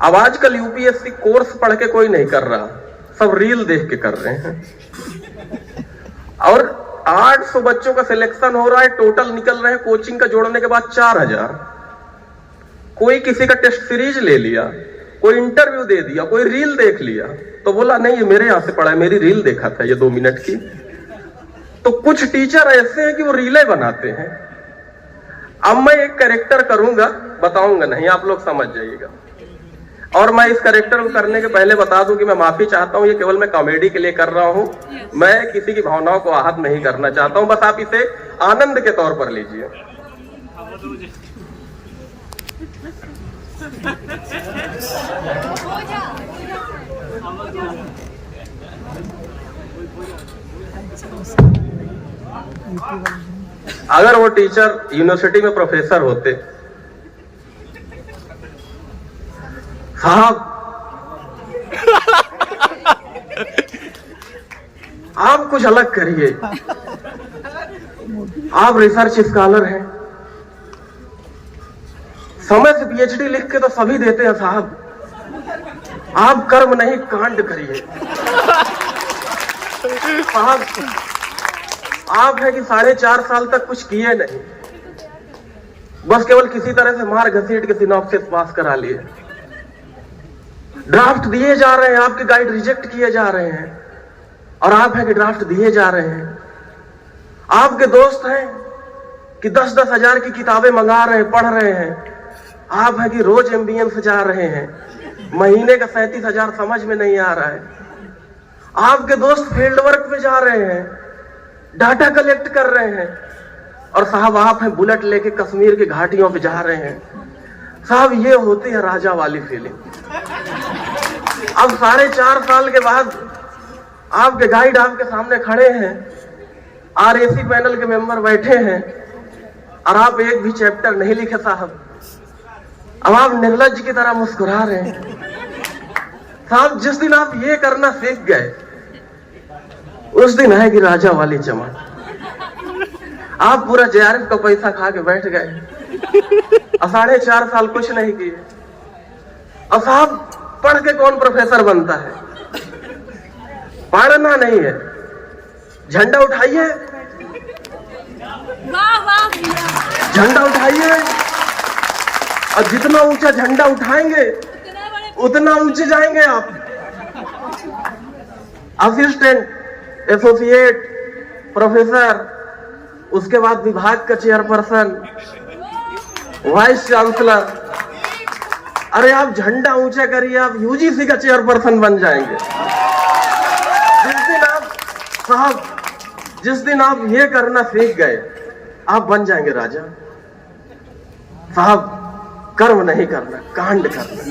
अब आजकल UPSC course पढ़ के कोई नहीं कर रहा, सब रील देख के कर रहे हैं। और 800 बच्चों का सिलेक्शन हो रहा है, टोटल निकल रहे हैं कोचिंग का जोड़ने के बाद 4000। कोई किसी का टेस्ट सीरीज ले लिया, कोई इंटरव्यू दे दिया, कोई रील देख लिया तो बोला नहीं ये मेरे यहां से पढ़ा है, मेरी रील देखा था ये 2 मिनट की। तो कुछ टीचर ऐसे हैं कि वो रीलें बनाते हैं। अब मैं एक कैरेक्टर करूंगा, बताऊंगा नहीं, आप लोग समझ जाइएगा। और मैं इस कैरेक्टर को करने के पहले बता दूं कि मैं माफी चाहता हूं, ये केवल मैं कॉमेडी के लिए कर रहा हूं, मैं किसी की भावनाओं को आहत नहीं करना चाहता हूं, बस आप इसे आनंद के तौर पर लीजिए। अगर वो टीचर यूनिवर्सिटी में प्रोफेसर होते, साहब आप कुछ अलग करिए, आप रिसर्च स्कॉलर हैं, समय से पीएचडी लिख के तो सभी देते हैं साहब, आप कर्म नहीं कांड करिए। साहब आप है कि 4.5 साल तक कुछ किए नहीं, बस केवल किसी तरह से मार घसीट के सिनॉप्सिस पास करा लिए, ड्राफ्ट दिए जा रहे हैं, आपके गाइड रिजेक्ट किए जा रहे हैं, और आप है कि ड्राफ्ट दिए जा रहे हैं। आपके दोस्त हैं कि 10-10 हजार की किताबें मंगा रहे हैं, पढ़ रहे हैं, आप है कि रोज एमबीएन से जा रहे हैं, महीने का 37,000 समझ में नहीं आ रहा है। आपके दोस्त फील्ड वर्क पे जा रहे हैं, डाटा कलेक्ट कर रहे हैं, और साहब आप हैं बुलेट लेके कश्मीर की घाटियों पे जा रहे हैं। साहब ये होती है राजा वाली फीलिंग। अब 4.5 साल के बाद आपके गाइड आपके सामने खड़े हैं, आरएसी पैनल के मेंबर बैठे हैं, और आप एक भी चैप्टर नहीं लिखे साहब। अब आप निर्लज्ज की तरह मुस्कुरा रहे हैं। साहब जिस दिन आप ये करना सीख गए उस दिन है कि राजा वाली चमक। आप पूरा जेआरएफ का पैसा खा के बैठ गए और 4.5 साल कुछ नहीं किए। और साहब पढ़ के कौन प्रोफेसर बनता है? पढ़ना नहीं है, झंडा उठाइए, झंडा उठाइए, और जितना ऊंचा झंडा उठाएंगे उतना ऊंचे जाएंगे आप। असिस्टेंट, एसोसिएट, प्रोफेसर, उसके बाद विभाग का चेयरपर्सन, वाइस चांसलर। अरे आप झंडा ऊंचा करिए, आप यूजीसी का चेयरपर्सन बन जाएंगे। जिस दिन आप ये करना सीख गए आप बन जाएंगे राजा। साहब कर्म नहीं करना, कांड करना।